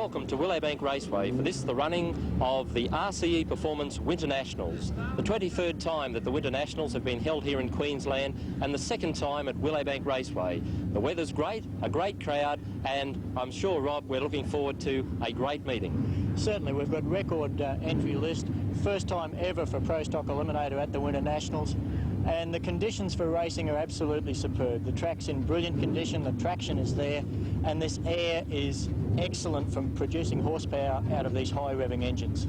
welcome to Willowbank Raceway for this, the running of the RCE Performance Winternationals. The 23rd time that the Winternationals have been held here in Queensland and the second time at Willowbank Raceway. The weather's great, a great crowd, and I'm sure, Rob, we're looking forward to a great meeting. Certainly, we've got record entry list, first time ever for Pro Stock Eliminator at the Winternationals. And the conditions for racing are absolutely superb. The track's in brilliant condition, the traction is there, and this air is excellent from producing horsepower out of these high revving engines.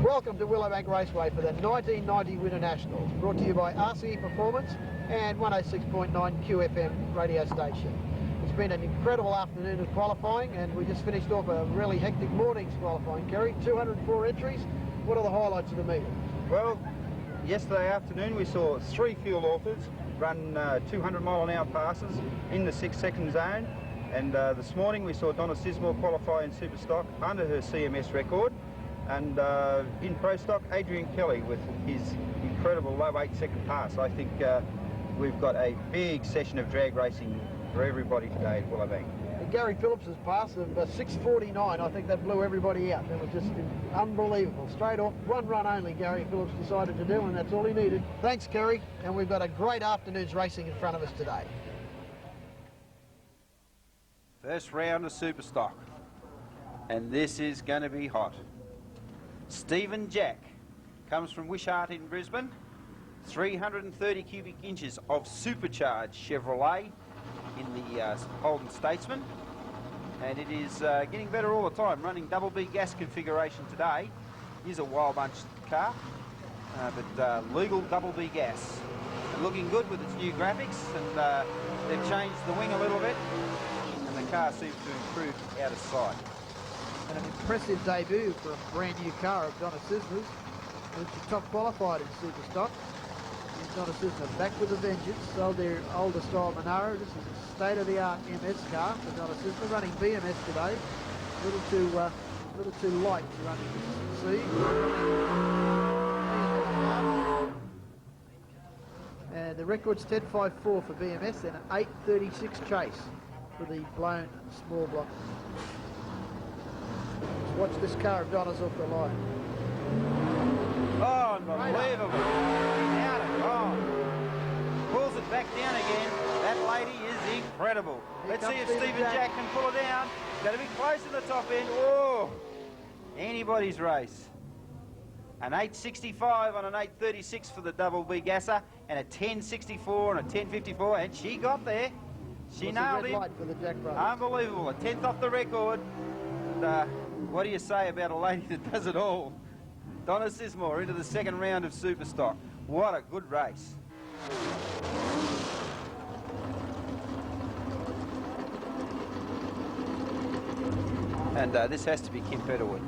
Welcome to Willowbank Raceway for the 1990 Winternationals, brought to you by RCE Performance and 106.9 QFM radio station. It's been an incredible afternoon of qualifying, and we just finished off a really hectic morning's qualifying, Kerry. 204 entries. What are the highlights of the meeting? Well, yesterday afternoon we saw 3 fuel authors run 200-mile-an-hour passes in the 6-second zone, and this morning we saw Donna Sismore qualify in Super Stock under her CMS record. And in Pro Stock, Adrian Kelly with his incredible low 8-second pass. I think we've got a big session of drag racing for everybody today at Willowbank. Gary Phillips's pass of 6:49, I think that blew everybody out. That was just unbelievable. Straight off, one run only Gary Phillips decided to do, and that's all he needed. Thanks, Kerry, and we've got a great afternoon's racing in front of us today. First round of Super Stock, and this is going to be hot. Stephen Jack comes from Wishart in Brisbane, 330 cubic inches of supercharged Chevrolet in the Holden Statesman, and it is getting better all the time, running double B gas configuration today. Here's a wild bunch car, but legal double B gas. And looking good with its new graphics, and they've changed the wing a little bit, and the car seems to improve out of sight. And an impressive debut for a brand new car of Donna Sismer's, which is top qualified in Super Stock. And Donna Sismer back with a vengeance, sold their older style Monaro. This is a state-of-the-art MS car for Donna Sismer, running BMS today. A little too light to run in C. And the record's 10.54 for BMS and an 8.36 chase for the blown small block. Watch this car of Donna's off the line. Oh, unbelievable. Out and gone. Pulls it back down again. That lady is incredible. Let's see if Stephen Jack can pull her down. Got to be close to the top end. Oh, anybody's race. An 8.65 on an 8.36 for the double B gasser, and a 10.64 and a 10.54, and she got there. She nailed it. For the Jack brothers. Unbelievable. A 10th off the record. And, what do you say about a lady that does it all? Donna Sismore into the second round of Super Stock. What a good race. And this has to be Kim Petterwood.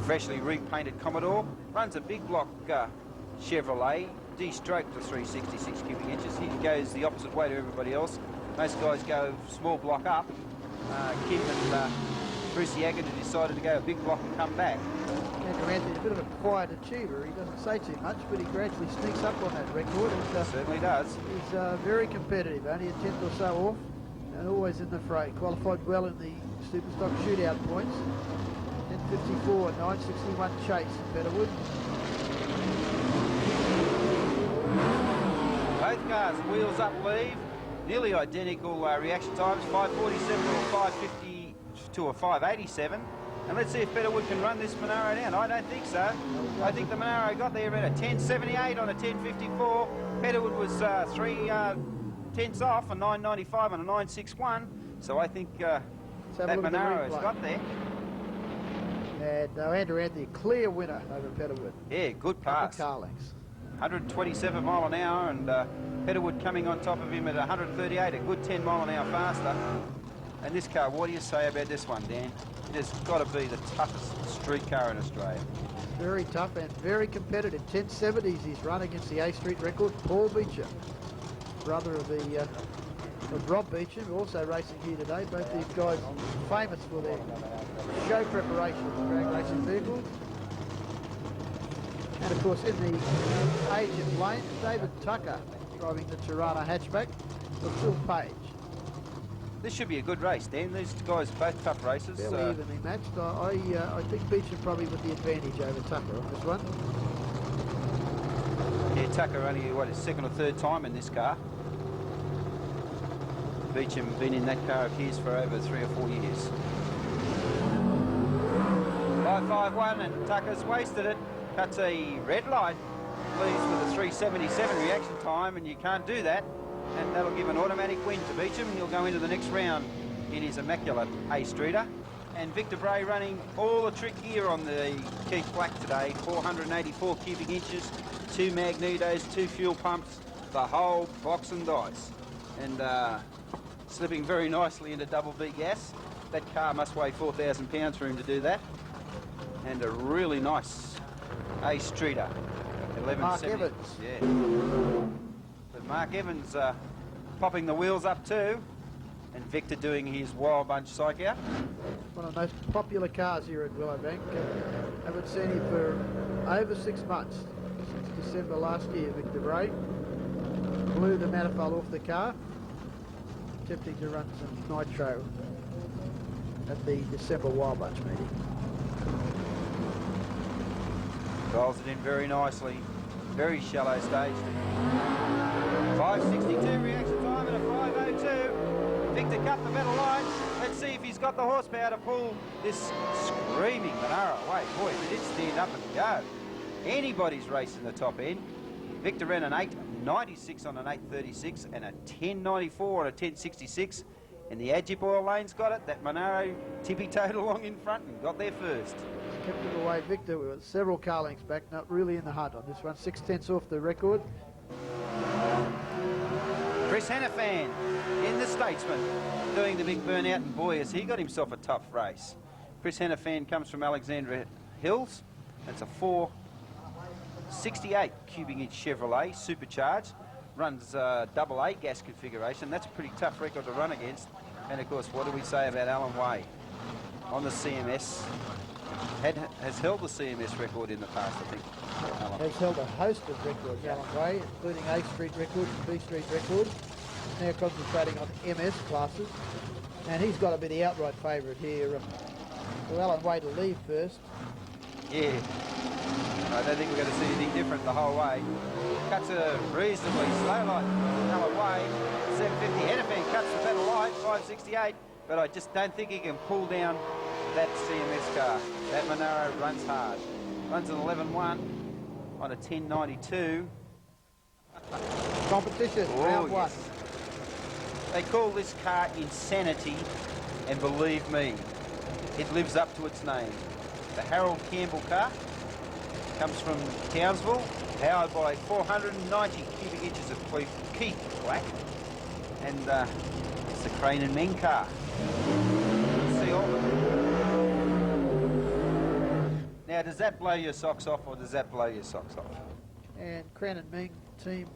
freshly repainted Commodore. Runs a big block Chevrolet, de-stroked to 366 cubic inches. He goes the opposite way to everybody else. Most guys go small block up. Kim and Brucey Agnew decided to go a big block and come back. Andrew Anthony's a bit of a quiet achiever. He doesn't say too much, but he gradually sneaks up on that record. And, certainly does. He's very competitive, only a tenth or so off, and always in the fray. Qualified well in the Superstock shootout points. 10.54 and 9.61 chase in Betterwood. Both cars wheels up leave. Nearly identical reaction times, 5.47 to a 5.50 to a 5.87. And let's see if Betterwood can run this Monaro down. I don't think so. I think the Monaro got there at a 10.78 on a 10.54. Betterwood was 3 tenths off, a 9.95 on a 9.61. So I think that Monaro has got there. And Andrew Anthony, clear winner over Betterwood. Yeah, good pass. Car lengths. 127 mile an hour, and Betterwood coming on top of him at 138, a good 10 mile an hour faster. And this car, what do you say about this one, Dan? It has got to be the toughest street car in Australia. Very tough and very competitive. 10.70s he's run against the A Street record. Paul Beecham, brother of Rob Beecham, also racing here today. Both these guys famous for their show preparation of drag racing vehicles. And of course in the Asian lane, David Tucker driving the Tirana hatchback for Phil Page. This should be a good race, Dan. These guys are both tough races. Fairly evenly matched. I think Beecham probably with the advantage over Tucker on this one. Yeah, Tucker only, what, his second or third time in this car. Beecham been in that car of his for over 3 or 4 years. 5.51 and Tucker's wasted it. Cuts a red light. Leaves with a 3.77 reaction time, and you can't do that. And that'll give an automatic win to Beecham. He'll go into the next round in his immaculate A-Streeter. And Victor Bray running all the trick gear on the Keith Black today. 484 cubic inches, 2 magnetos, 2 fuel pumps, the whole box and dice. And slipping very nicely into double B gas. That car must weigh 4,000 pounds for him to do that. And a really nice A-Streeter. Mark Evans. Yeah. But Mark Evans popping the wheels up too. And Victor doing his Wild Bunch psych out. One of the most popular cars here at Willowbank. Haven't seen him for over 6 months. Since December last year, Victor Bray. Blew the manifold off the car. Attempting to run some nitro at the December Wild Bunch meeting. Rolls it in very nicely. Very shallow stage. 5.62 reaction time and a 5.02. Victor cut the metal line. Let's see if he's got the horsepower to pull this screaming Monaro away. Boy, it did stand up and go. Anybody's race in the top end. Victor ran an 8.96 on an 8.36 and a 10.94 on a 10.66. And the Agip Oil Lane's got it. That Monaro tippy-toed along in front and got there first. Kept it away, Victor. We were several car lengths back, not really in the hunt on this one. 6 tenths off the record. Chris Hannafan in the Statesman doing the big burnout, and boy, has he got himself a tough race. Chris Hannafan comes from Alexandra Hills. It's a 4.68 cubic inch Chevrolet supercharged. Runs double A gas configuration. That's a pretty tough record to run against. And of course, what do we say about Alan Way on the CMS? Has held the CMS record in the past, I think. Alan Has held a host of records, Alan Way, including A Street records and B Street records. Now concentrating on MS classes. And he's got to be the outright favourite here. For Alan Way to leave first. Yeah. I don't think we're going to see anything different the whole way. Cuts a reasonably slow light Alan Way. 750. Hennepin cuts the pedal light, 568. But I just don't think he can pull down that CMS car. That Monaro runs hard. Runs an 11.1 on a 10.92. Competition, round one. Yes. They call this car Insanity, and believe me, it lives up to its name. The Harold Campbell car comes from Townsville, powered by 490 cubic inches of Keith Black, and it's the Crane and Meng car. Let's see all of it. Now, does that blow your socks off or does that blow your socks off? And Cran and Ming team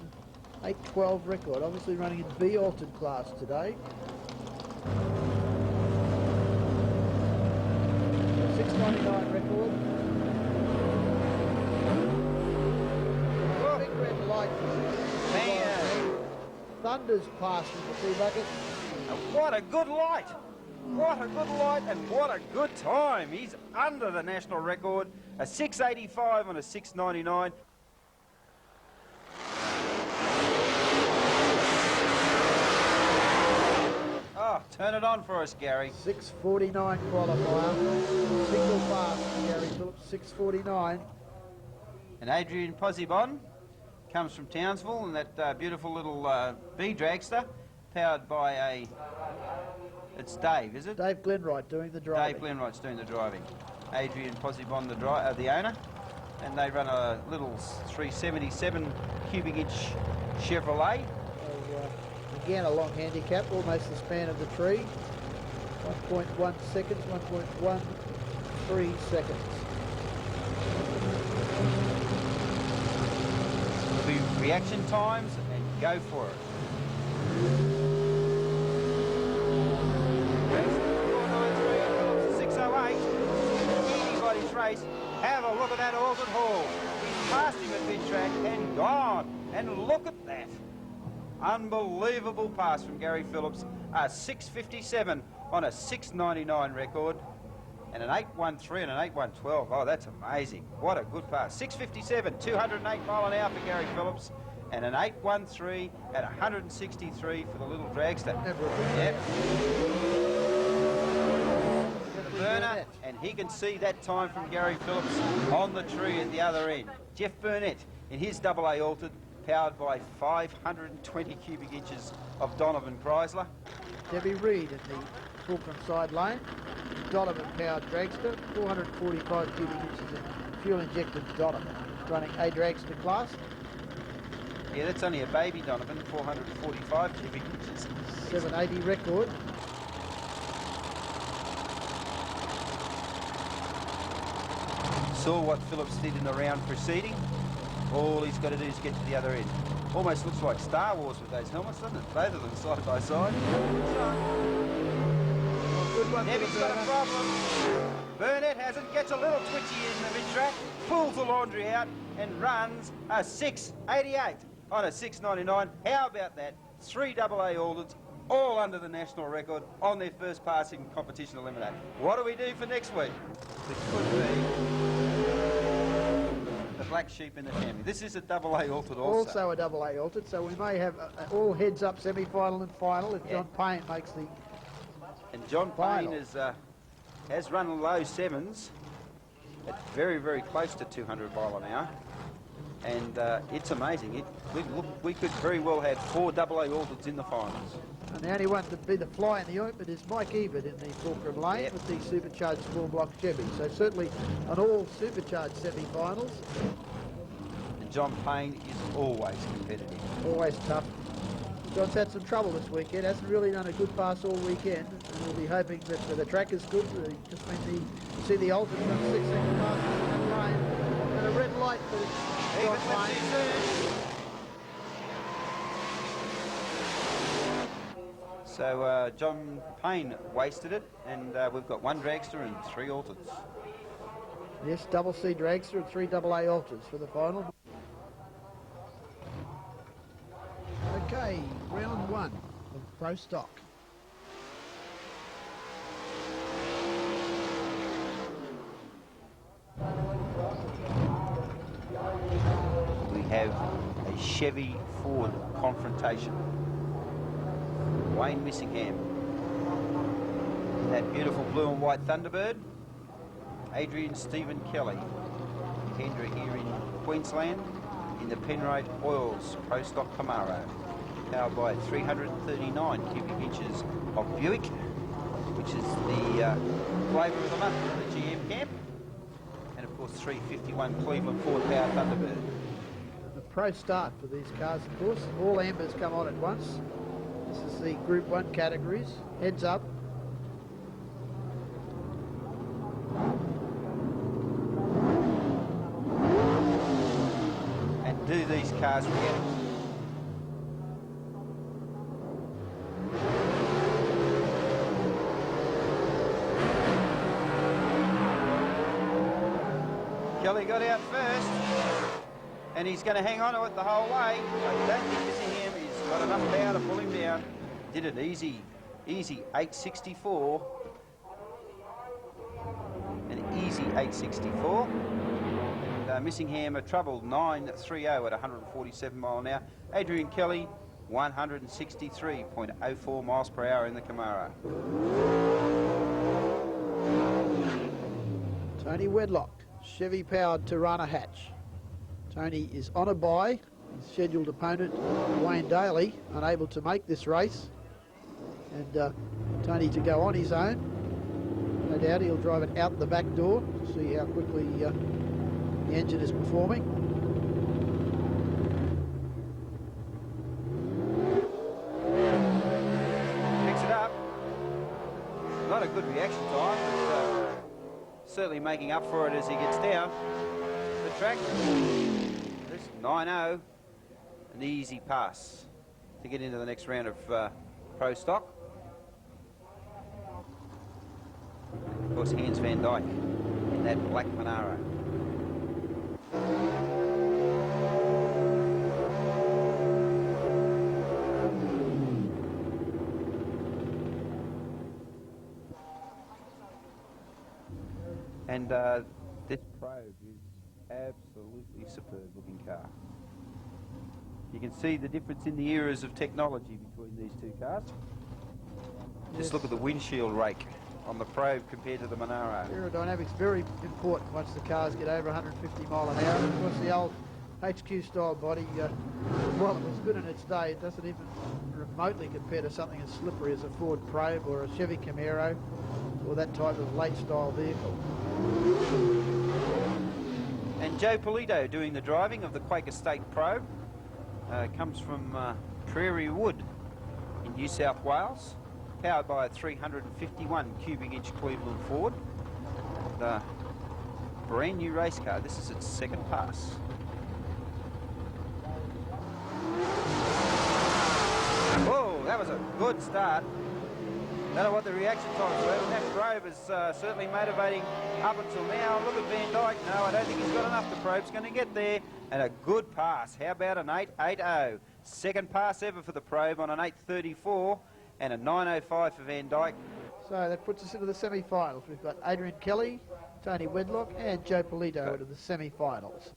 8:12 record, obviously running in B altered class today. 6:99 record. Big red light. Man. Thunder's past in the sea bucket. What a good light! What a good light and what a good time. He's under the national record, a 6:85 on a 6:99. Oh, turn it on for us, Gary. 6:49 qualifier. Single pass, Gary Phillips, 6:49. And Adrian Posibon comes from Townsville in that beautiful little B Dragster, powered by a... It's Dave, is it? Dave Glenwright doing the driving. Dave Glenwright's doing the driving. Adrian Posibon, the owner. And they run a little 377 cubic inch Chevrolet. So, again, a long handicap, almost the span of the tree. 1.1 seconds, 1.13 seconds. There'll be reaction times and go for it. 6:08. Anybody's race. Have a look at that Alton Hall. He's passed him at mid-track and gone. And look at that. Unbelievable pass from Gary Phillips. A 6:57 on a 6:99 record. And an 8:13 and an 8:12. Oh, that's amazing. What a good pass. 6:57, 208 mile an hour for Gary Phillips. And an 8:13 at 163 for the little Dragster. Yep. The burner, and he can see that time from Gary Phillips on the tree at the other end. Jeff Burnett in his AA altered, powered by 520 cubic inches of Donovan Chrysler. Debbie Reed in the Fulcrum side lane. Donovan powered Dragster, 445 cubic inches of fuel injected Donovan, running A Dragster class. Yeah, that's only a baby Donovan, 445 cubic inches. 780 record. Saw what Phillips did in the round preceding. All he's got to do is get to the other end. Almost looks like Star Wars with those helmets, doesn't it? Both of them side by side. Good one. Nevy's got a problem. Burnett hasn't, gets a little twitchy in the mid-track, pulls the laundry out and runs a 6:88 on a 6:99. How about that? 3 AA Aldens, all under the national record on their first pass in competition eliminator. What do we do for next week? It could be the black sheep in the family. This is a AA altered also. Also a AA altered, so we may have all heads up semi-final and final if John Payne makes the... And John Payne is, has run low sevens at very, very close to 200 mile an hour. And it's amazing. We could very well have 4 AA altereds in the finals. And the only one to be the fly in the ointment is Mike Ebert in the Fulcrum lane with the supercharged small block Chevy. So certainly an all supercharged semi-finals. And John Payne is always competitive. Always tough. John's had some trouble this weekend. Hasn't really done a good pass all weekend. And we'll be hoping that the track is good. Just when we see the ultimate 6-second pass in that lane. And a red light for John Payne. So John Payne wasted it, and we've got 1 Dragster and 3 altereds. Yes, double C Dragster and 3 AA alters for the final. Okay, round 1 of Pro Stock. We have a Chevy Ford confrontation. Wayne Missingham in that beautiful blue and white Thunderbird. Adrian Stephen Kelly, ANDRA here in Queensland in the Penrite Oils Pro Stock Camaro, powered by 339 cubic inches of Buick, which is the flavour of the month for the GM camp, and of course 351 Cleveland Ford powered Thunderbird. The pro start for these cars, of course. All ambers come on at once. This is the Group 1 categories. Heads up. do these cars react? Kelly got out first, and he's going to hang on to it the whole way. I don't think missing him. He's got enough power to pull him down. Did it easy, easy 864. An easy 864. And Missingham a troubled 930 at 147 mile an hour. Adrian Kelly 163.04 miles per hour in the Camaro. Tony Wedlock, Chevy powered Tirana hatch. Tony is on a bye. His scheduled opponent, Wayne Daly, unable to make this race. And Tony to go on his own. No doubt he'll drive it out the back door to see how quickly the engine is performing. Picks it up. Not a good reaction time, but certainly making up for it as he gets down the track. This 9-0, an easy pass to get into the next round of Pro Stock. Of course, Hans van Dyke in that black Monaro. And this Probe is absolutely superb looking car. You can see the difference in the eras of technology between these two cars. Just look at the windshield rake on the Probe compared to the Monaro. Aerodynamics very important once the cars get over 150 mile an hour. Of course, the old HQ style body, while it was good in its day, it doesn't even remotely compare to something as slippery as a Ford Probe or a Chevy Camaro or that type of late style vehicle. And Joe Polito doing the driving of the Quaker State Probe. Comes from Prairie Wood in New South Wales, powered by a 351 cubic inch Cleveland Ford. And, brand new race car. This is its second pass. Whoa, that was a good start. Don't know what the reaction times were, but that Probe is certainly motivating up until now. Look at Van Dyke. No, I don't think he's got enough. The Probe's going to get there. And a good pass. How about an 8.80? Second pass ever for the Probe on an 8.34 and a 9.05 for Van Dyke. So that puts us into the semi-finals. We've got Adrian Kelly, Tony Wedlock and Joe Polito into the semi-finals.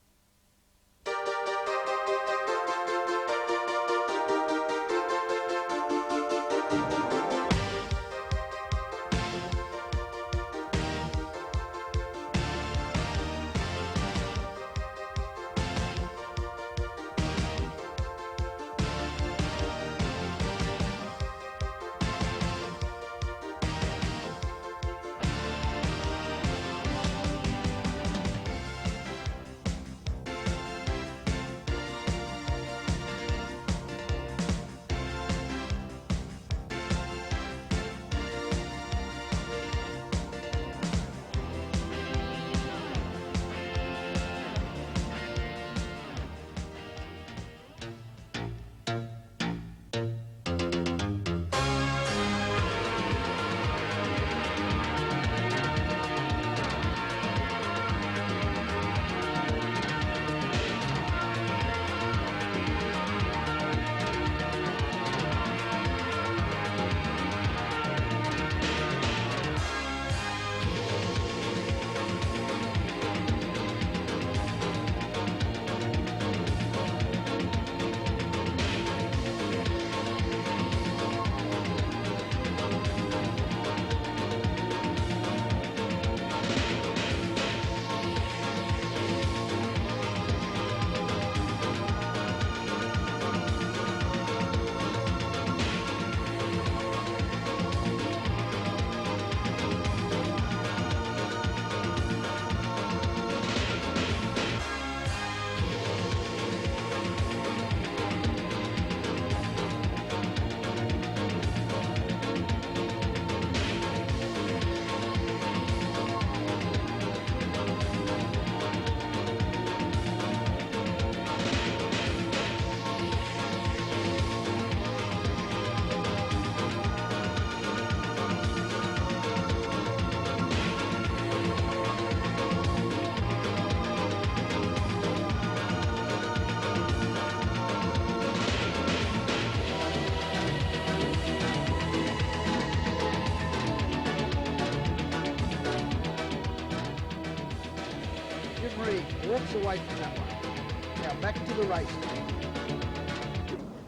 Gary walks away from that one. Now back to the race.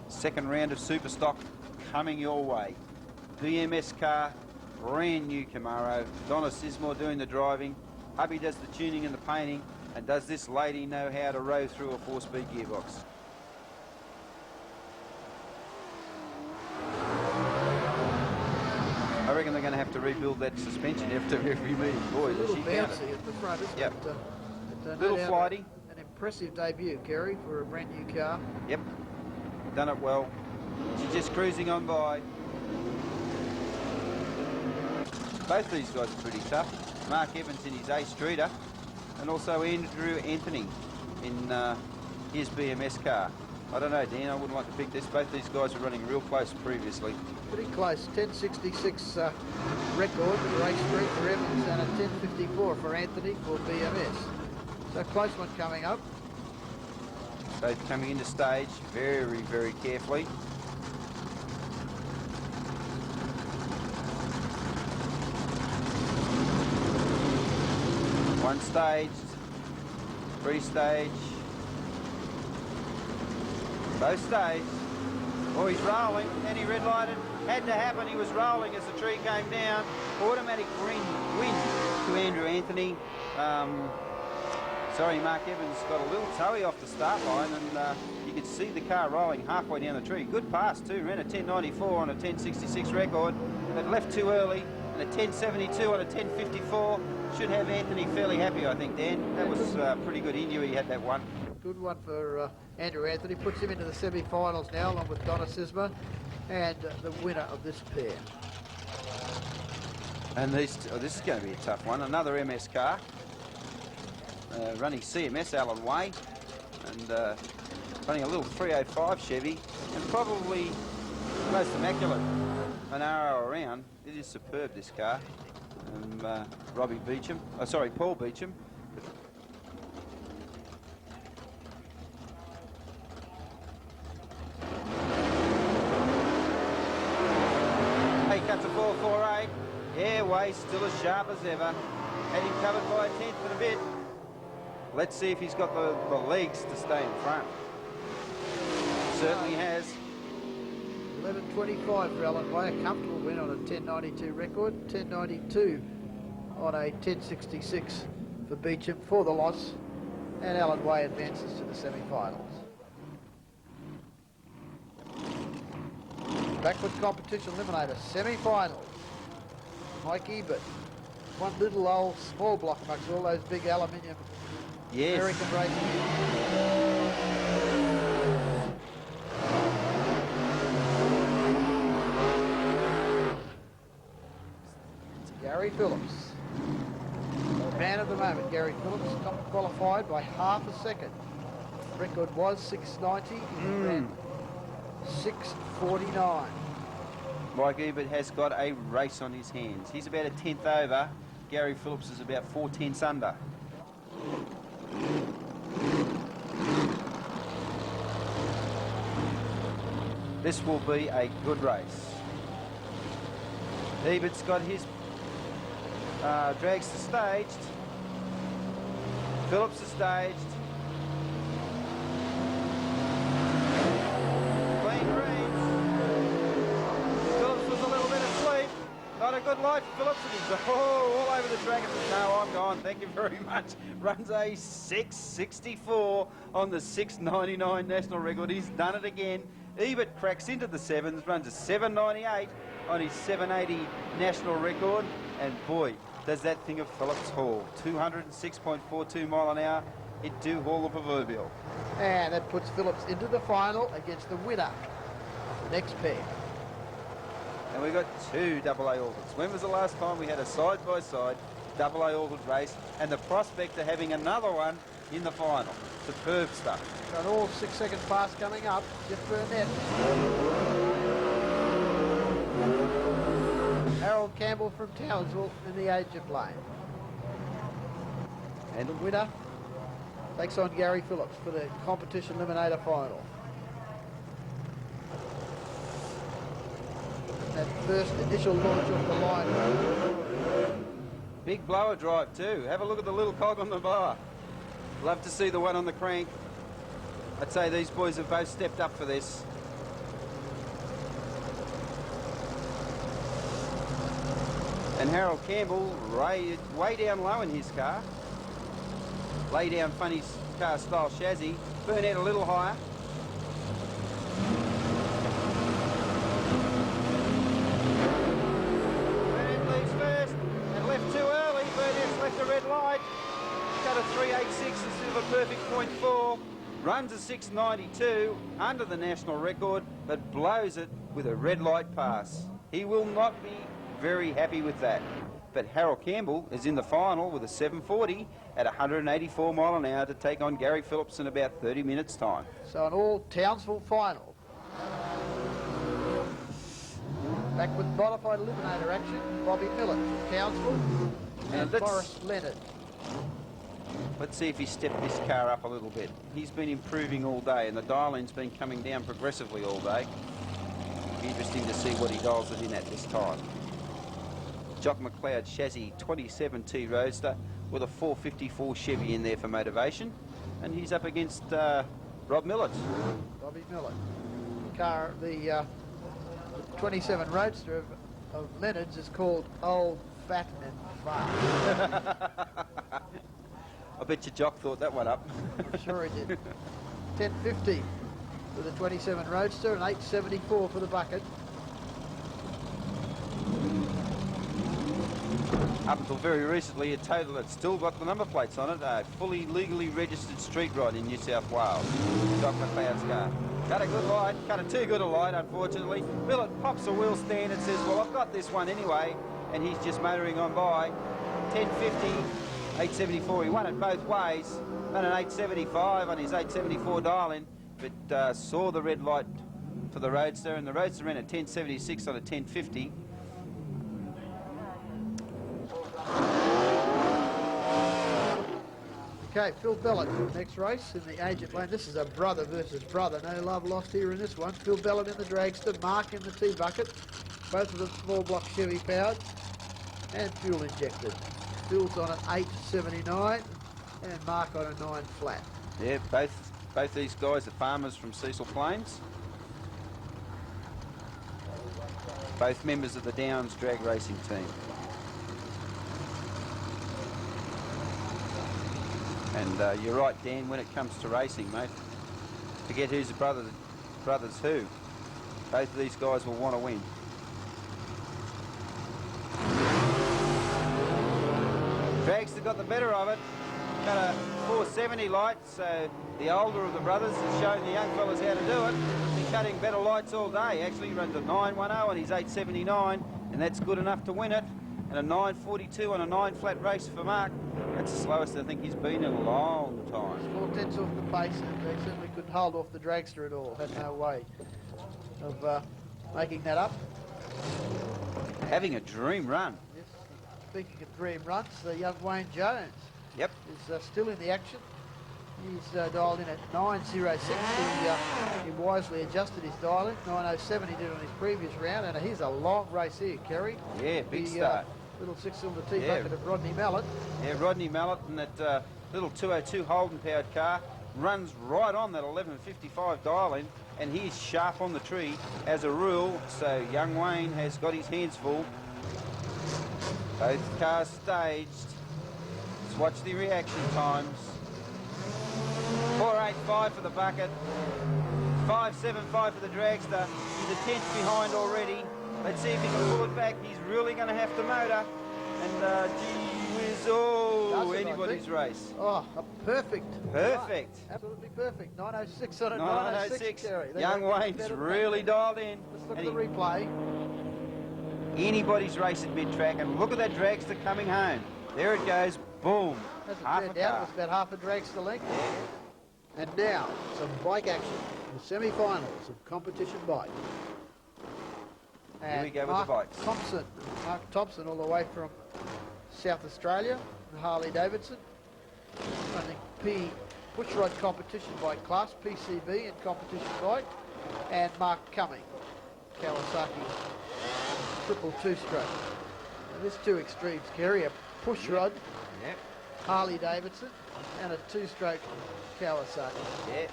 Second round of super stock coming your way. BMS car, brand new Camaro. Donna Sismore doing the driving. Hubby does the tuning and the painting. And does this lady know how to row through a 4-speed gearbox? I reckon they're going to have to rebuild that suspension after every meeting. Boy, A little she bouncy at the front, isn't Yep. it? But, Little doubt flighty. An impressive debut, Gary, for a brand new car. Yep, done it well. She's just cruising on by. Both these guys are pretty tough. Mark Evans in his Ace Streeter, and also Andrew Anthony in his BMS car. I don't know, Dan, I wouldn't like to pick this. Both these guys were running real close previously. Pretty close. 1066 record for Race Street for Evans and a 1054 for Anthony for BMS. So close one coming up. Both coming into stage very, very carefully. One stage, three stage, both stage. Oh, he's rolling, and he red lighted. Had to happen, he was rolling as the tree came down. Automatic green win to Andrew Anthony. Sorry, Mark Evans got a little toey off the start line, and you could see the car rolling halfway down the tree. Good pass too, ran a 1094 on a 1066 record, but left too early, and a 1072 on a 1054. Should have Anthony fairly happy, I think, Dan. That was pretty good. He knew he had that one. Good one for Andrew Anthony. Puts him into the semi-finals now, along with Donna Sisma, and the winner of this pair. And this is going to be a tough one. Another MS car. Running CMS Alan Way, and running a little 305 Chevy, and probably the most immaculate Monaro around. It is superb, this car. Paul Beecham. He cuts a 448. Yeah, Way still as sharp as ever. Had him covered by a tenth and a bit. Let's see if he's got the legs to stay in front. Certainly has. 11.25 for Alan Way, a comfortable win on a 10.92 record. 10.92 on a 10.66 for Beecham for the loss. And Alan Way advances to the semi-finals. Backward competition eliminator, semi-finals. Mike Ebert. One little old small block amongst all those big aluminium American racing. Gary Phillips. The man of the moment, Gary Phillips, not qualified by half a second. Record was 6.90, he ran 6.49. Mike Ebert has got a race on his hands. He's about a tenth over. Gary Phillips is about 4 tenths under. This will be a good race. Ebert's got his Dragster staged. Phillips is staged. Clean greens. Phillips was a little bit asleep. Not a good life, Phillips, and he's all over the track. And says, no, I'm gone. Thank you very much. Runs a 6.64 on the 6.99 national record. He's done it again. Ebert cracks into the sevens, runs a 7.98 on his 7.80 national record, and boy, does that thing of Phillips haul. 206.42 mile an hour. It do haul the proverbial. And that puts Phillips into the final against the winner of the next pair. And we've got 2 AA orbits. When was the last time we had a side-by-side AA orbit race, and the prospect of having another one in the final? Superb stuff. Got all 6-second fast coming up. Jeff Burnett. Harold Campbell from Townsville in the agent lane. And the winner takes on Gary Phillips for the competition eliminator final. That first initial launch off the line. Big blower drive too. Have a look at the little cog on the bar. Love to see the one on the crank. I'd say these boys have both stepped up for this. And Harold Campbell way down low in his car. Lay down funny car style chassis. Burn out a little higher. Burnett leaves first and left too early. Burnett's left a red light. Got a 386 instead of a perfect .4. Runs a 692 under the national record, but blows it with a red light pass. He will not be very happy with that. But Harold Campbell is in the final with a 740 at 184 mile an hour to take on Gary Phillips in about 30 minutes time. So an all Townsville final. Back with modified eliminator action, Bobby Millett from Townsville and Morris Leonard. Let's see if he stepped this car up a little bit. He's been improving all day and the dial-in's been coming down progressively all day. Be interesting to see what he dials it in at this time. Jock McLeod chassis 27T Roadster with a 454 Chevy in there for motivation, and he's up against Rob Millett. Bobby Millett. Car, the 27 Roadster of Leonard's is called Old, Fat and Far. I bet you Jock thought that one up. I'm sure he did. 1050 for the 27 Roadster and 874 for the bucket. Up until very recently, a total that's still got the number plates on it, a fully legally registered street ride in New South Wales. Jock McLeod's car. Cut a good light, cut a too good a light, unfortunately. Millett pops a wheel stand and says, well, I've got this one anyway, and he's just motoring on by. 1050, 874, he won it both ways. Ran an 875 on his 874 dial-in, but saw the red light for the Roadster, and the Roadster ran a 1076 on a 1050. Okay, Phil Bellett, next race in the Agent Lane. This is a brother versus brother. No love lost here in this one. Phil Bellett in the Dragster, Mark in the T-Bucket. Both of them small block Chevy powered and fuel injected. Phil's on an 879 and Mark on a 9 flat. Yeah, both these guys are farmers from Cecil Plains. Both members of the Downs drag racing team. And you're right, Dan, when it comes to racing, mate, forget who's the brothers who. Both of these guys will want to win. Dragster got the better of it. Got a 470 light, so the older of the brothers is showing the young fellas how to do it. Been cutting better lights all day. Actually, he runs a 910 on his 879, and that's good enough to win it. And a 942 on a 9 flat race for Mark. That's the slowest I think he's been in a long time. 4/10 off the pace, and they certainly couldn't hold off the Dragster at all. Had no way of making that up. Having a dream run. Yes, speaking of dream runs, the young Wayne Jones Yep. is still in the action. He's dialed in at 906. He wisely adjusted his dial in. 907 he did on his previous round, and here's a long race here, Kerry. Yeah, big start. Little 6-cylinder T-Bucket of Rodney Mallet. Yeah, Rodney Mallet and that little 202 Holden powered car runs right on that 1155 dial-in, and he's sharp on the tree as a rule, so young Wayne has got his hands full. Both cars staged. Let's watch the reaction times. 485 for the bucket, 575 for the Dragster. He's a tenth behind already. Let's see if he can pull it back. He's really going to have to motor. And gee whiz, oh, anybody's race. Oh, a perfect. Perfect. Absolutely perfect. 906 on it. 906. Kerry. Young Wayne's really dialed in. Let's look at the replay. Anybody's race at mid-track, and look at that Dragster coming home. There it goes. Boom. Hasn't Half a turned out. car. It's about half a Dragster length. And now, some bike action. The semi-finals of competition bike. Here we go with Mark the bikes. Mark Thompson, all the way from South Australia, Harley Davidson. Running pushrod competition bike class, PCB and competition bike. And Mark Cumming, Kawasaki triple two-stroke. There's two extremes, Kerry. A pushrod, Yep. Harley Davidson, and a 2-stroke Kawasaki. Yeah.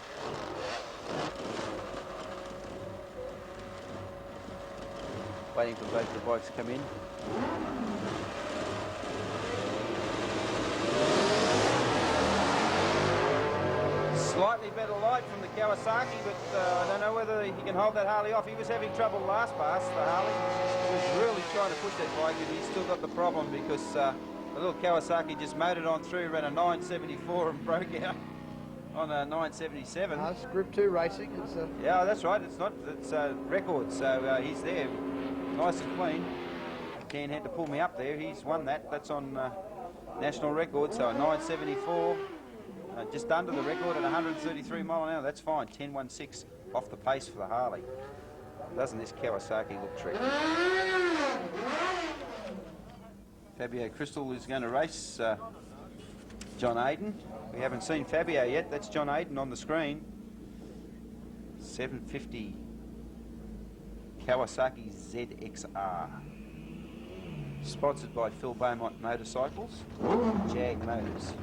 Waiting for both the bikes to come in. Slightly better light from the Kawasaki, but I don't know whether he can hold that Harley off. He was having trouble last pass, the Harley. He was really trying to push that bike, and he's still got the problem because the little Kawasaki just motored on through, ran a 974 and broke out on a 977. It's Group 2 racing. It's yeah, that's right. It's record, so he's there, nice and clean. Dan had to pull me up there. He's won that. That's on national record, so a 974. Just under the record at 133 mile an hour. That's fine. 10.16 off the pace for the Harley. Doesn't this Kawasaki look tricky? Fabio Crystal is going to race John Ayden. We haven't seen Fabio yet. That's John Ayden on the screen. 750 Kawasaki ZXR. Sponsored by Phil Beaumont Motorcycles, Jag Motors.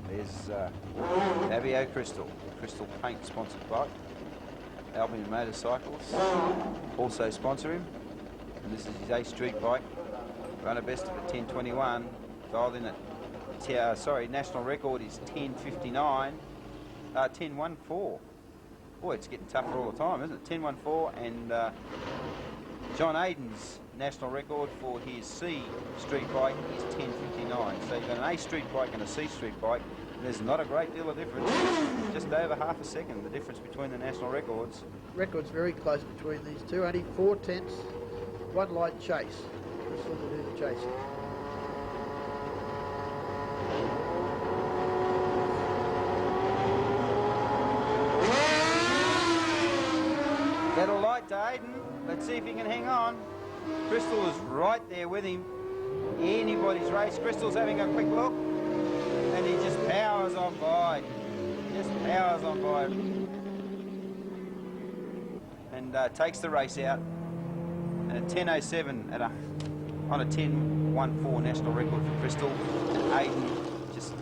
There's Fabio Crystal, Crystal Paint sponsored bike. Albion Motorcycles also sponsor him. And this is his A Street bike. Runner best of a 10:21. Dialed in at, national record is 10:59. 10:14. Boy, it's getting tougher all the time, isn't it? 10:14, and John Ayden's national record for his C Street bike is 10:59. So you've got an A Street bike and a C Street bike. There's not a great deal of difference. Just over half a second, the difference between the national records. Record's very close between these two. Only 4/10, one light chase. Crystal to do the chasing. Better light to Ayden. Let's see if he can hang on. Crystal is right there with him. Anybody's race. Crystal's having a quick look, and he just powers on by. Just powers on by. And takes the race out. And at 10:07 on a 10:14 national record for Crystal. Ayden just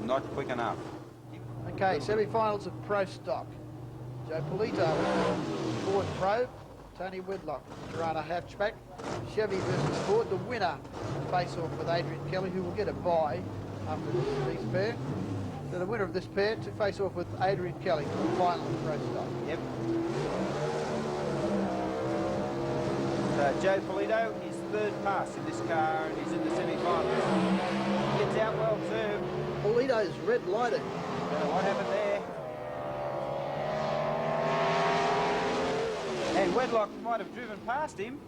not quick enough. Okay, semi-finals of Pro Stock. Joe Polito, Ford Pro. Tony Wedlock, Tirana hatchback. Chevy versus Ford. The winner face off with Adrian Kelly, who will get a bye after this pair. So the winner of this pair to face off with Adrian Kelly for the final of Pro Stock. Yep. Joe Polito, his third pass in this car, and he's in the semi-finals. Gets out well too. Polito's red lighted. What happened there? And Wedlock might have driven past him.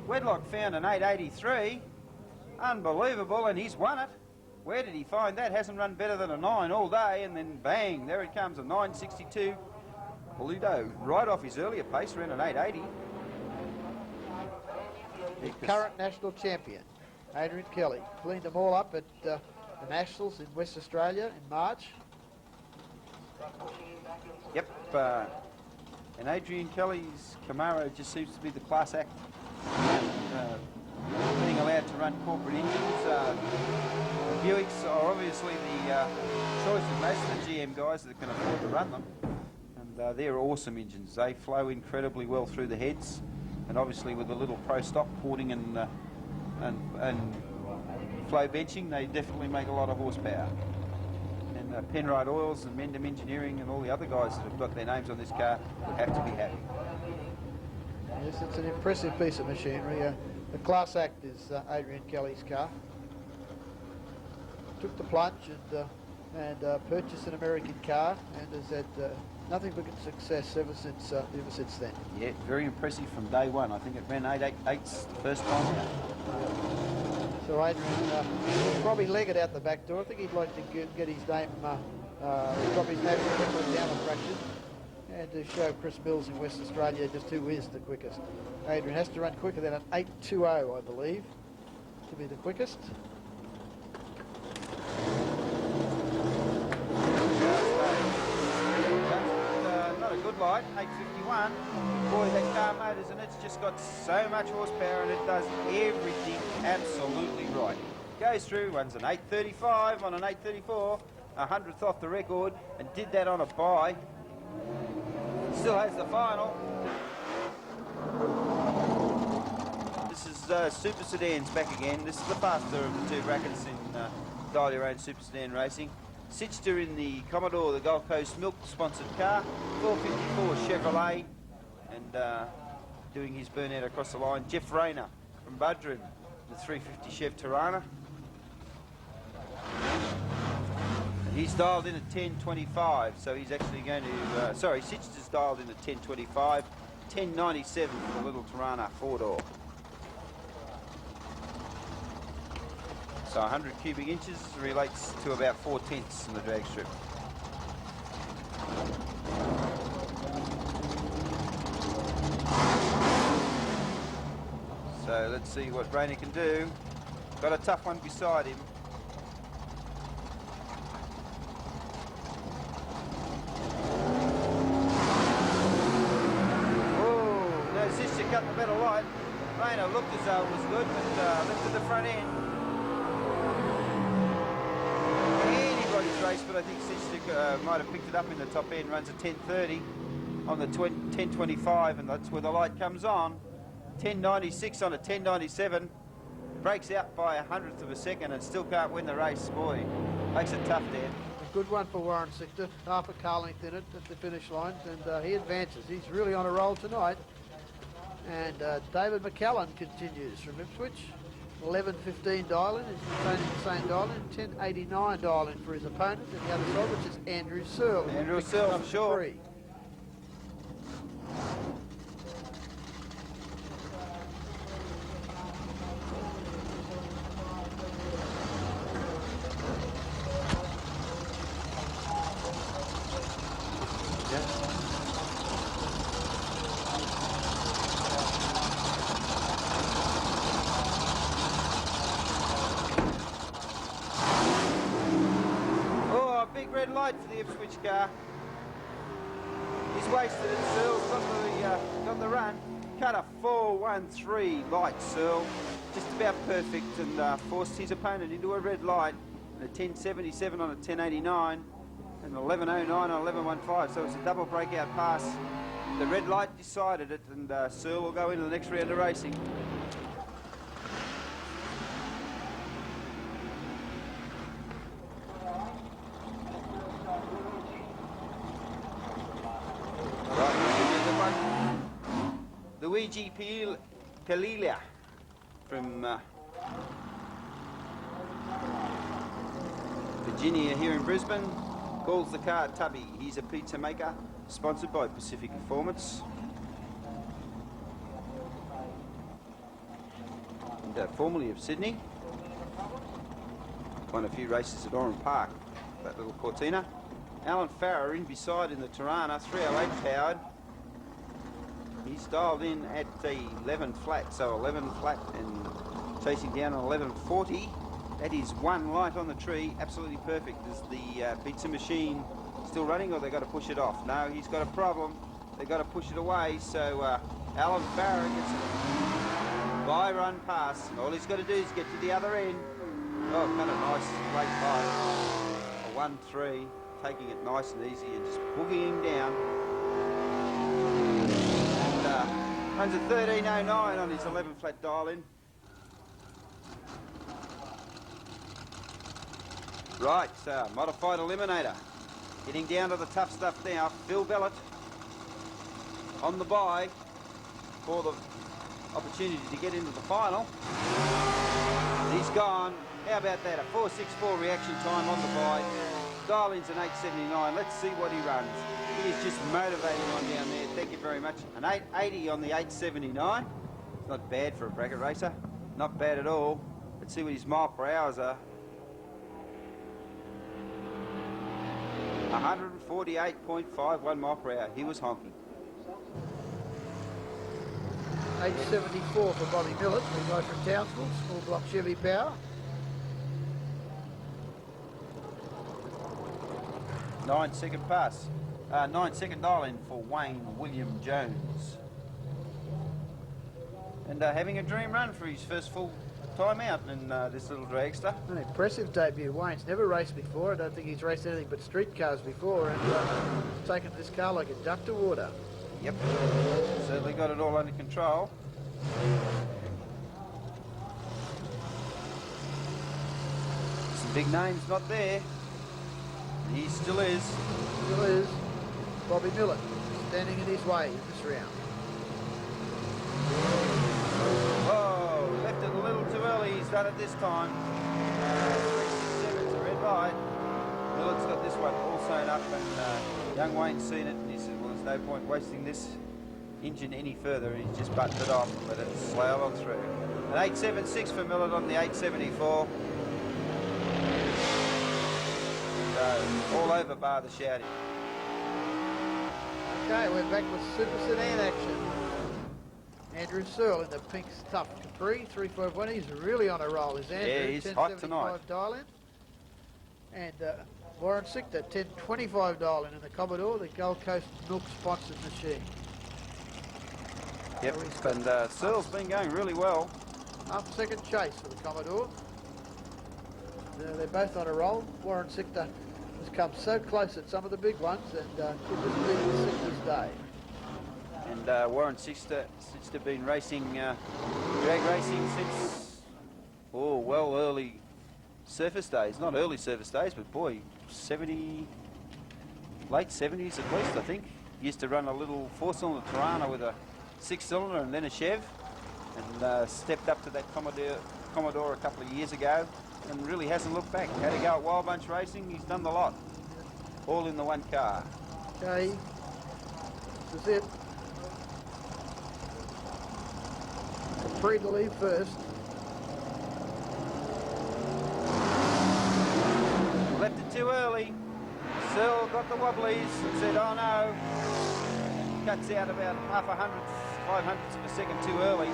Wedlock found an 883. Unbelievable, and he's won it. Where did he find that? Hasn't run better than a 9 all day, and then bang, there it comes, a 962. Polito, right off his earlier pace, ran an 880. The current national champion, Adrian Kelly, cleaned them all up at the Nationals in West Australia in March. Yep, and Adrian Kelly's Camaro just seems to be the class act. Being allowed to run corporate engines. The Buicks are obviously the choice of most of the GM guys that can afford to run them. And they're awesome engines. They flow incredibly well through the heads. And obviously with the little Pro Stock porting and flow benching, they definitely make a lot of horsepower. And Penrite Oils and Mendham Engineering and all the other guys that have got their names on this car would have to be happy. Yes, it's an impressive piece of machinery. The class act is Adrian Kelly's car. Took the plunge and purchased an American car and has had nothing but success ever since then. Yeah, very impressive from day one. I think it ran 888s the first time out. So Adrian will probably leg it out the back door. I think he'd like to get his name, drop his national record down a fraction, and to show Chris Mills in West Australia just who is the quickest. Adrian has to run quicker than an 820, I believe, to be the quickest. Not a good light, 851. Boy, that car motors, and it's just got so much horsepower, and it does everything absolutely right. goes through, runs an 8.35 on an 8.34, 100th off the record, and did that on a bye. Still has the final. This is Super Sedans back again. This is the faster of the two brackets in Dial Your Own Super Sedan racing. Sitchter in the Commodore, the Gold Coast Milk sponsored car, 454 Chevrolet, and doing his burnout across the line, Jeff Rayner from Budrum, the 350 Chev Tirana. And he's dialed in at 10.25, so he's actually going to, sorry, Sitchter's dialed in at 10.25, 10.97 for the little Tirana 4-door. So 100 cubic inches relates to about 4/10 in the drag strip. So let's see what Rainer can do. Got a tough one beside him. Oh, no, Sitchter cut the better light. Rainer looked as though it was good, but lifted the front end. Race, but I think Sitchter might have picked it up in the top end. Runs a 10.30 on the 10.25, and that's where the light comes on. 10.96 on a 10.97. Breaks out by 100th of a second and still can't win the race. Boy, makes it tough there. A good one for Warren Sitchter. Half a car length in it at the finish line, and he advances. He's really on a roll tonight. And David McCallan continues from Ipswich. 11.15 dial-in, he's maintaining the same dial-in, 10.89 dial-in for his opponent, and the other side, which is Andrew Searle. Andrew Searle, for sure. 3. Light for the Ipswich car. He's wasted it. Searle's got the run. Cut a 4.13 light, Searle. Just about perfect, and forced his opponent into a red light. And a 10.77 on a 10.89 and 11.09 on 11.15. So it's a double breakout pass. The red light decided it, and Searle will go into the next round of racing. Luigi Palilia from Virginia here in Brisbane calls the car Tubby. He's a pizza maker, sponsored by Pacific Performance. And formerly of Sydney. Won a few races at Oran Park, that little Cortina. Alan Farrer in beside in the Tirana, 308 powered. He's dialed in at the 11 flat, so 11 flat and chasing down on 11.40. That is one light on the tree, absolutely perfect. Is the pizza machine still running, or they got to push it off? No, he's got a problem. They've got to push it away, so Alan Farrer gets a by-run pass. All he's got to do is get to the other end. Oh, kind of nice late by. A 1-3, taking it nice and easy and just boogieing him down. Runs a 13.09 on his 11 flat dial-in. Right, modified Eliminator. Getting down to the tough stuff now. Phil Bellett on the bye for the opportunity to get into the final. He's gone. How about that? A 4.64 reaction time on the bye. Dial-in's an 8.79. Let's see what he runs. He is just motivating on down there. Thank you very much. An 8.80 on the 8.79. It's not bad for a bracket racer. Not bad at all. Let's see what his mile per hours are. 148.51 mile per hour. He was honking. 8.74 for Bobby Millett, the guy from Townsville, small block Chevy power. 9-second pass. 9-second dial-in for Wayne William Jones. And having a dream run for his first full time out in this little dragster. An impressive debut. Wayne's never raced before. I don't think he's raced anything but street cars before, and he's taken this car like a duck to water. Yep, certainly got it all under control. Some big names not there. He still is. Still is. Bobby Millett standing in his way in this round. Oh, left it a little too early. He's done it this time. 367's a red light. Millett's got this one all sewn up, and young Wayne's seen it, and he said, well, there's no point wasting this engine any further. He's just buttoned it off and let it slow on through. An 876 for Millett on the 874. All over bar the shouting. Okay, we're back with Super Sedan action. Andrew Searle in the pink stuff Capri, 351. He's really on a roll, is Andrew. Yeah, he's hot tonight. Dial in. And Warren Sichter, 1025 dial in the Commodore, the Gold Coast Milk sponsored machine. Yep, and Searle's been going really well. Up second chase for the Commodore. They're both on a roll. Warren Sichter has come so close at some of the big ones, and could just be the Sichter's day. And Warren Sichter been racing, drag racing since, early surface days. Not early surface days, but boy, late 70s at least, I think. He used to run a little 4-cylinder Tirana with a 6-cylinder and then a Chev, and stepped up to that Commodore a couple of years ago, and really hasn't looked back. Had to go at Wild Bunch Racing. He's done the lot, all in the one car. Okay, this is it. Free to leave first. Left it too early. Searle got the wobblies and said, oh no. Cuts out about half a hundredth, 500ths of a second too early.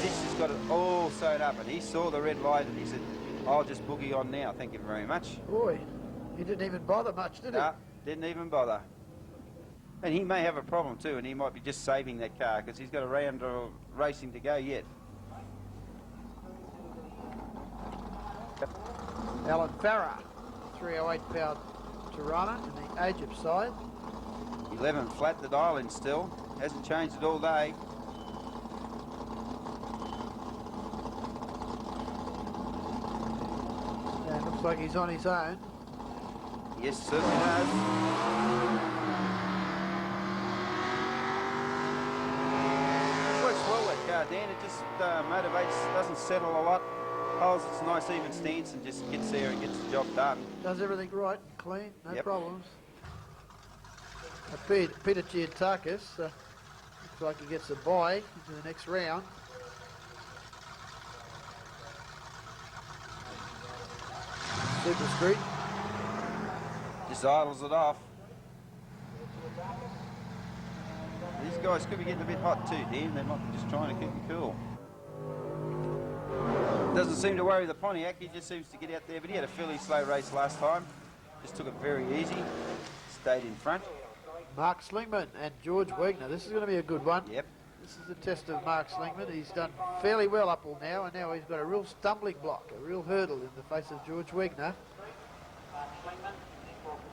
Six has got it all sewed up, and he saw the red light and he said, I'll just boogie on now, thank you very much. Boy, he didn't even bother much, did he? No, didn't even bother. And he may have a problem too, and he might be just saving that car because he's got a round of racing to go yet. Alan Farah, 308 pound Tirana in the Egypt side. 11 flat, the dial in still. Hasn't changed it all day. And looks like he's on his own. Yes, certainly has. Works well, that car, Dan. It just motivates, doesn't settle a lot. Holds its nice even stance and just gets there and gets the job done. Does everything right and clean, no Yep. problems. Peter Giantakis looks like he gets a bye into the next round. Super Street. Just idles it off. These guys could be getting a bit hot too, Dan. They might be just trying to keep them cool. Doesn't seem to worry the Pontiac. He just seems to get out there, but he had a fairly slow race last time. Just took it very easy. Stayed in front. Mark Slingman and George Wegner. This is going to be a good one. Yep. This is the test of Mark Slingman. He's done fairly well up till now, and now he's got a real stumbling block, a real hurdle in the face of George Wegner.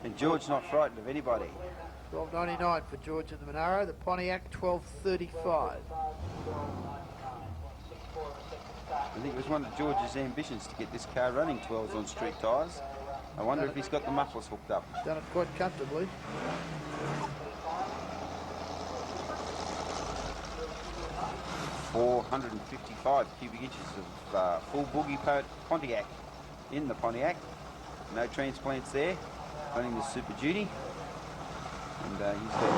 And George not frightened of anybody. 12.99 for George in the Monaro. The Pontiac 12.35. I think it was one of George's ambitions to get this car running 12s on street tyres. I wonder if he's got the mufflers hooked up. Done it quite comfortably. .455 cubic inches of full boogie Pontiac in the Pontiac. No transplants there. Running the Super Duty. And he's got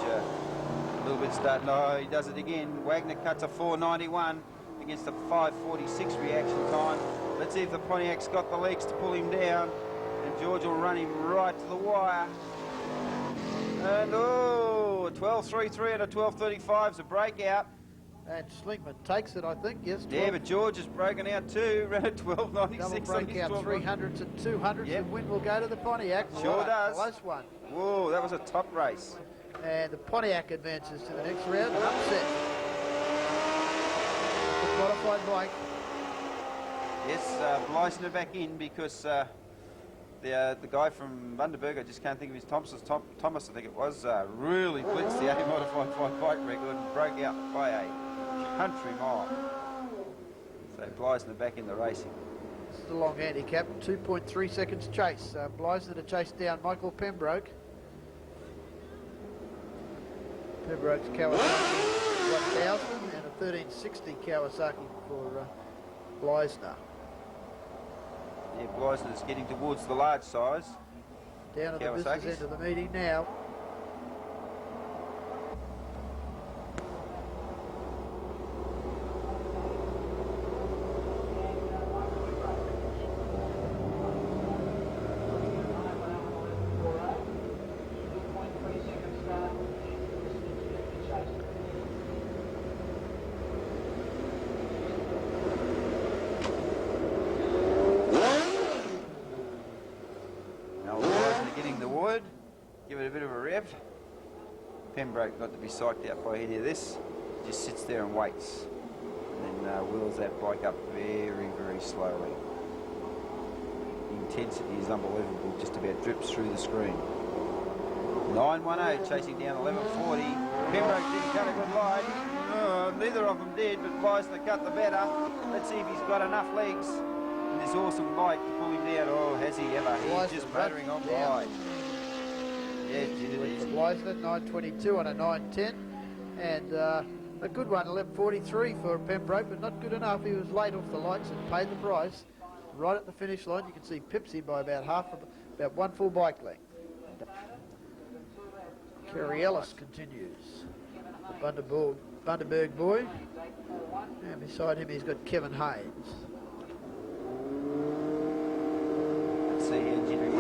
George a little bit starting. Oh, he does it again. Wagner cuts a 491 against a 546 reaction time. Let's see if the Pontiac's got the legs to pull him down. And George will run him right to the wire. And a 12.33 and a 12.35 is a breakout. And Slingman takes it, I think, yes. Yeah, but George has broken out too. Ran at 12.96. Double breakout, 300s and 200s. Yep. The win will go to the Pontiac. Sure What a does. Close one. Whoa, that was a top race. And the Pontiac advances to the next round. Upset. The qualified bike. Yes, Bleisner back in because the guy from Vandenberg, I just can't think of his Thomas, I think it was, really blitzed the A-modified 5 bike record and broke out by a country mile. So Bleisner back in the racing. This is a long handicap, 2.3 seconds chase. Bleisner to chase down Michael Pembroke. Pembroke's Kawasaki 1000 and a 1360 Kawasaki for Bleisner. Yeah, Bleisner's getting towards the large size. Down at the business end of the meeting now. Give it a bit of a rev. Pembroke not to be psyched out by any of this. Just sits there and waits. And then wheels that bike up very, very slowly. The intensity is unbelievable, just about drips through the screen. 910 chasing down 1140. Pembroke didn't cut a good line. Neither of them did, but Bleisner cut the better. Let's see if he's got enough legs in this awesome bike to pull him down. Oh, has he ever? He's just motoring on by. Yeah, Bleisner, 922 on a 910, and a good one, 1143 for Pembroke, but not good enough. He was late off the lights and paid the price. Right at the finish line, you can see Pipsy by about about one full bike length. Kerry Ellis continues, the Bundaberg boy, and beside him he's got Kevin Haynes. Let's see, engineering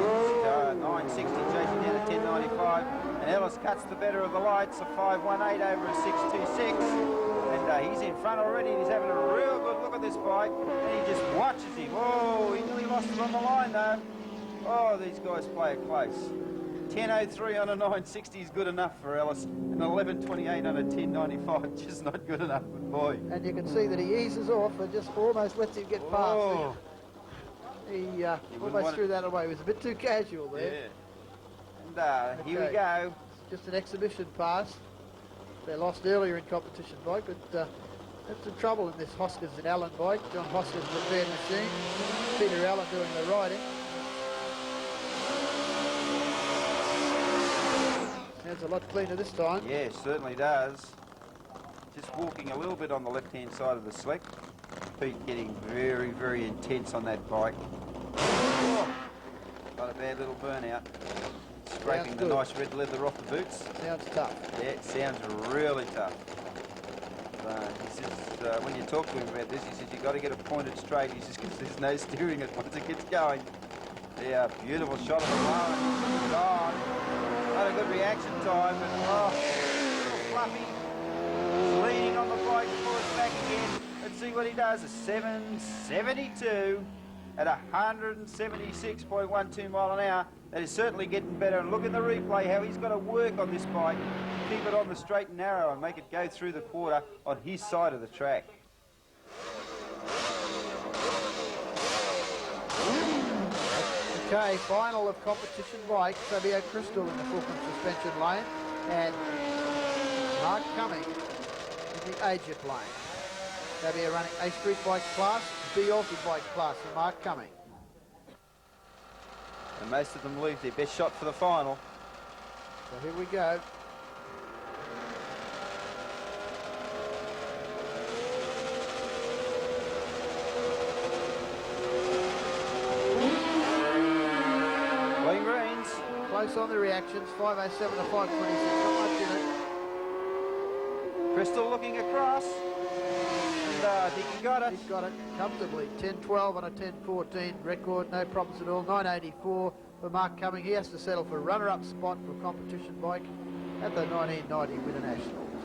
960 chasing down at 1095, and Ellis cuts the better of the lights, a 518 over a 626, and he's in front already. He's having a real good look at this bike, and he just watches him. Oh, he nearly lost it on the line though. Oh, these guys play it close. 1003 on a 960 is good enough for Ellis, and 1128 on a 1095 just not good enough for boy. And you can see that he eases off and just almost lets him get past. Oh. He almost threw that away. He was a bit too casual there. Yeah. And here we go. It's just an exhibition pass. They lost earlier in competition bike, but that's the trouble in this Hoskins and Allen bike. John Hoskins prepared machine. Peter Allen doing the riding. Sounds a lot cleaner this time. Yeah, certainly does. Just walking a little bit on the left-hand side of the slick. Pete getting very, very intense on that bike. Oh, got a bad little burnout. Scraping the nice red leather off the boots. Sounds tough. Yeah, it sounds really tough. He says, when you talk to him about this, he says you've got to get it pointed straight. He says, because there's no steering it once it gets going. Yeah, beautiful shot of the line. God, not a good reaction time, but oh, a little fluffy. Leaning on the bike before it's back again. Let's see what he does. A 772 at 176.12 mile an hour. That is certainly getting better. And look at the replay, how he's got to work on this bike. Keep it on the straight and narrow and make it go through the quarter on his side of the track. Okay, final of competition bike. Fabio Crystal in the Fulcrum suspension lane, and Mark Cumming in the Egypt lane. Fabio running A Street bike class, B altered bike class for Mark Cumming. And most of them leave their best shot for the final. So here we go. Clean greens. Close on the reactions, 507 to 526, not much in it. Crystal looking across. And I think he got it. He's got it comfortably. 10-12 on a 10-14 record, no problems at all. 984 for Mark Cumming. He has to settle for a runner-up spot for a competition bike at the 1990 Winternationals.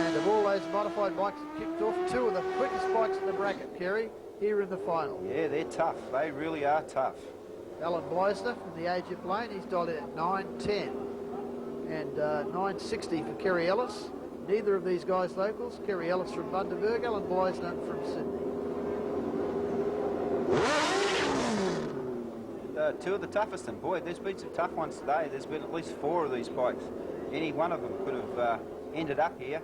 And of all those modified bikes that kicked off, two of the quickest bikes in the bracket, Kerry, here in the final. Yeah, they're tough. They really are tough. Alan Bleisner from the Egypt lane, he's dialed in at 910. And 960 for Kerry Ellis, Neither of these guys locals. Kerry Ellis from Bundaberg, Alan Bleisner from Sydney. Two of the toughest, and boy, there's been some tough ones today. There's been at least 4 of these bikes. Any one of them could have ended up here.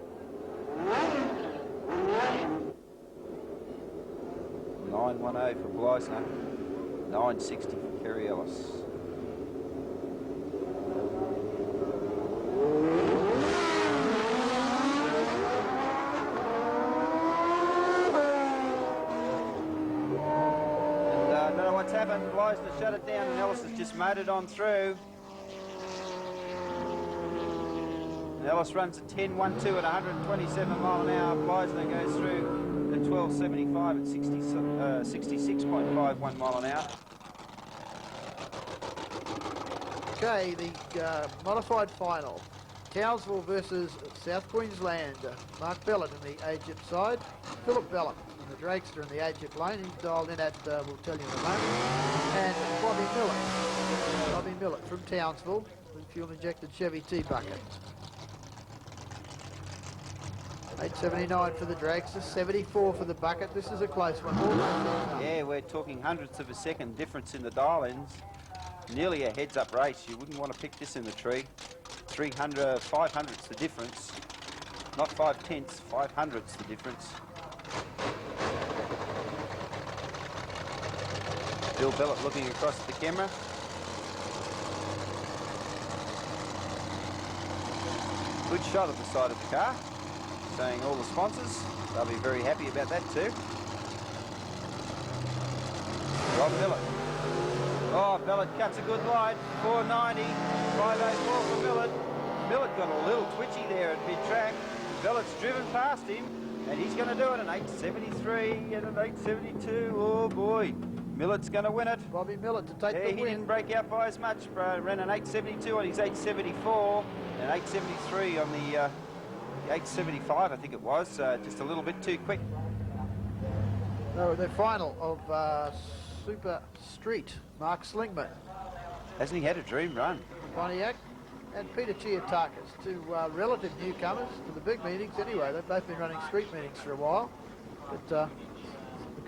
910 for Bleisner, 960 for Kerry Ellis. Happened. Bleisner shut it down and Ellis has just motored on through. And Ellis runs a 10.12 at 127 mile an hour. Bleisner goes through at 12.75 at 66.51 mile an hour. Okay, the modified final. Townsville versus South Queensland. Mark Bellett in the Egypt side. Philip Bellett in the Dragster in the Egypt lane. He's dialed in at, we'll tell you in a moment. And Bobby Millett from Townsville with fuel-injected Chevy T-bucket. 879 for the Dragster, 74 for the bucket. This is a close one. Yeah, we're talking hundredths of a second difference in the dial-ins. Nearly a heads-up race. You wouldn't want to pick this in the tree. 500ths the difference. Not 5/10, 500ths the difference. Bill Bellett looking across at the camera. Good shot at the side of the car. Saying all the sponsors, they'll be very happy about that too. Rob Bellett. Oh, Bellett cuts a good line. 490, 504 for Bellett. Bellett got a little twitchy there at mid-track. Bellett's driven past him, and he's going to do it, an 873 and an 872. Oh boy, Millett's going to win it. Bobby Millett to take the win. He didn't break out by as much. Ran an 872 on his 874, and 873 on the 875, I think it was. Just a little bit too quick. So the final of Super Street. Mark Slingman. Hasn't he had a dream run? Pontiac and Peter Chiatakis, two relative newcomers to the big meetings anyway. They've both been running street meetings for a while. But the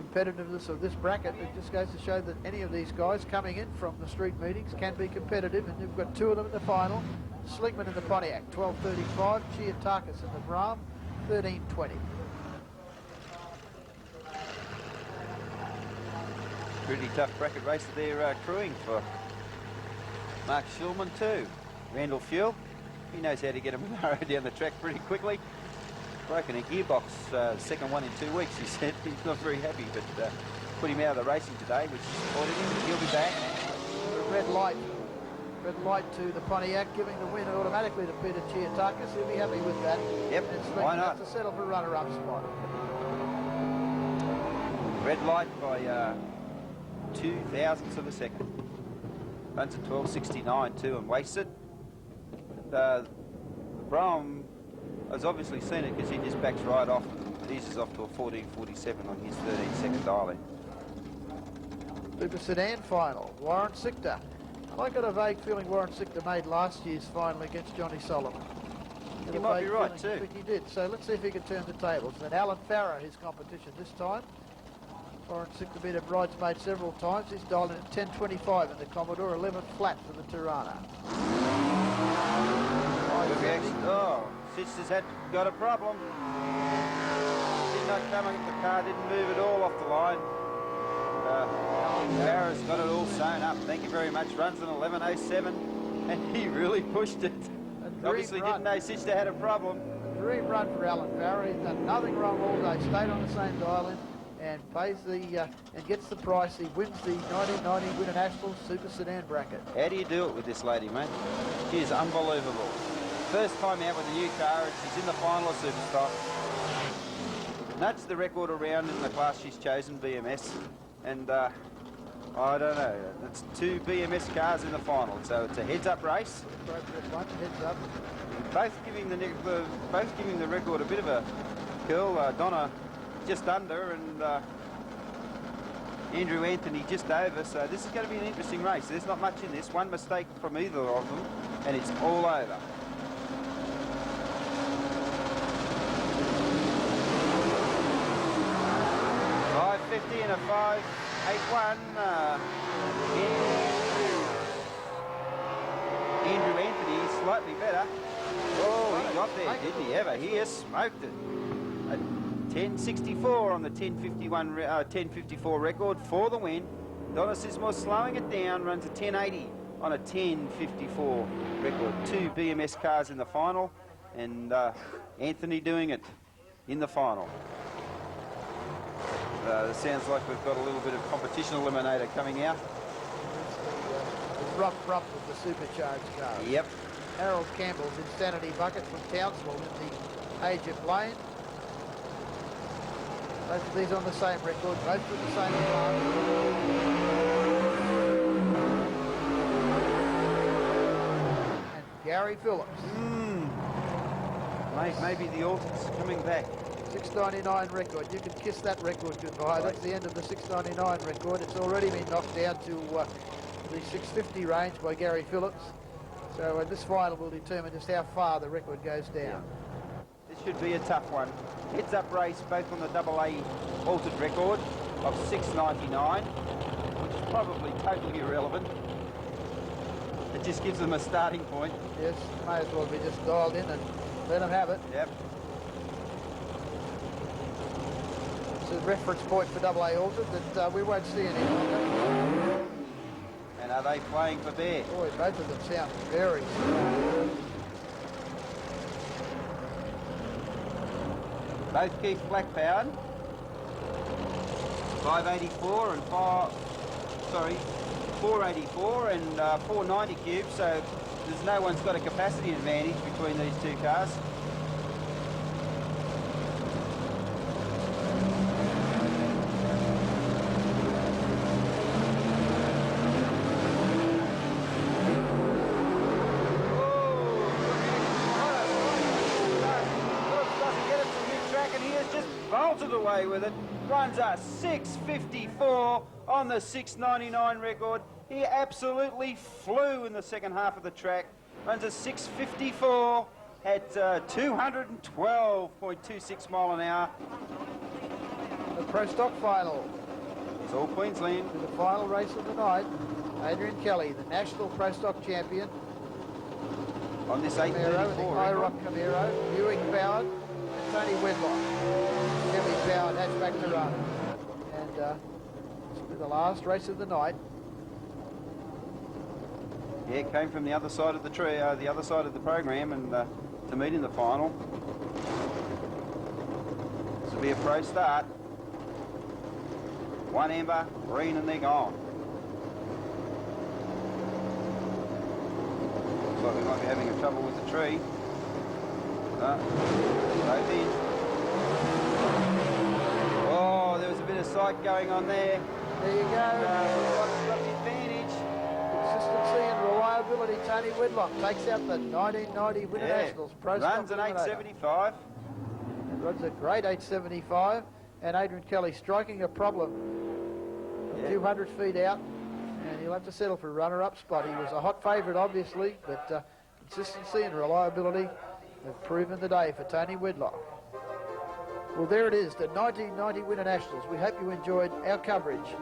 competitiveness of this bracket, it just goes to show that any of these guys coming in from the street meetings can be competitive, and you've got 2 of them in the final. Slingman in the Pontiac, 12.35. Chiatakis in the Brahm, 13.20. Pretty tough bracket race that they're crewing for Mark Schulman too. Randall Fuel, he knows how to get a Monaro down the track pretty quickly. Broken a gearbox, second one in 2 weeks, he said. He's not very happy, but put him out of the racing today, which supported him. He'll be back. Red light to the Pontiac, giving the win automatically to Peter Chiatakis. He'll be happy with that. Yep, why not? To settle for runner-up spot. Red light by 2 thousandths of a second. Runs at 12.69 too and wastes it. Brahm has obviously seen it because he just backs right off and eases off to a 14.47 on his 13-second dial-in. Super Sedan final, Warren Sichter. I got a vague feeling Warren Sichter made last year's final against Johnny Solomon. You might be right too. I think he did. So let's see if he can turn the tables. Then Alan Farrow, his competition this time. Warren Sichter beat a bridesmaid several times. He's dialed in at 10.25 in the Commodore, 11 flat for the Tirana. Oh, Sister's got a problem. Did not come in, the car didn't move at all off the line. Farrow's got it all sewn up. Thank you very much. Runs an 11.07 and he really pushed it. Obviously didn't know Sichter had a problem. Dream run for Alan Farrow. He's done nothing wrong all day. Stayed on the same dial-in and pays the and gets the price. He wins the 1990 Winternationals Super Sedan bracket. How do you do it with this lady, mate? She is unbelievable. First time out with a new car, and she's in the final of Superstock. Nudged the record around in the class she's chosen, BMS, and I don't know. It's 2 BMS cars in the final, so it's a heads-up race. Appropriate one, heads up. Both giving the record a bit of a curl. Donna just under, and Andrew Anthony just over. So this is going to be an interesting race. There's not much in this. One mistake from either of them, and it's all over. 5:50 and a 5:81. Andrew Anthony slightly better. Oh, he got there, didn't he ever? He has smoked it. A 10:64 on the 10:54 record for the win. Donna Sismore slowing it down, runs a 10:80 on a 10:54 record. 2 BMS cars in the final, and Anthony doing it in the final. It sounds like we've got a little bit of competition eliminator coming out. The rump with the supercharged car. Yep. Harold Campbell's Insanity Bucket from Townsville in the Egypt lane. Both of these on the same record, both with the same car. And Gary Phillips. Maybe the Alton's coming back. 699 record. You can kiss that record goodbye. That's the end of the 699 record. It's already been knocked down to the 650 range by Gary Phillips. So this final will determine just how far the record goes down. This should be a tough one. Heads up race both on the AA altered record of 699, which is probably totally irrelevant. It just gives them a starting point. Yes, may as well be just dialed in and let them have it. Yep. It's a reference point for AA altered that we won't see any longer. And are they playing for Bear? Boy, both of them sound very strong. Both Keith Black-powered. 584 and 484 and 490 cubes, so there's no one's got a capacity advantage between these two cars. Bolted away with it, runs a 6:54 on the 6:99 record. He absolutely flew in the second half of the track. Runs a 6:54 at 212.26 mile an hour. The Pro Stock final. It's all Queensland. To the final race of the night. Adrian Kelly, the national Pro Stock champion. On this Camaro, the 834 IROC Camaro, Buick powered, and Tony Wedlock. Kelly powered hatchback to run. And this will be the last race of the night. Yeah, it came from the other side of the tree, the other side of the program, and to meet in the final. This will be a pro start. 1 amber, green, and they're gone. Looks like we might be having a trouble with the tree. Both in. Oh, there was a bit of sight going on there. There you go. Got the advantage. Consistency and reliability. Tony Wedlock takes out the 1990 Winternationals Pro Stock Runs an Eliminator. 875. And runs a great 875. And Adrian Kelly striking a problem. A few hundred feet out. And he'll have to settle for a runner-up spot. He was a hot favourite, obviously, but consistency and reliability have proven the day for Tony Wedlock. Well, there it is, the 1990 Winternationals. We hope you enjoyed our coverage.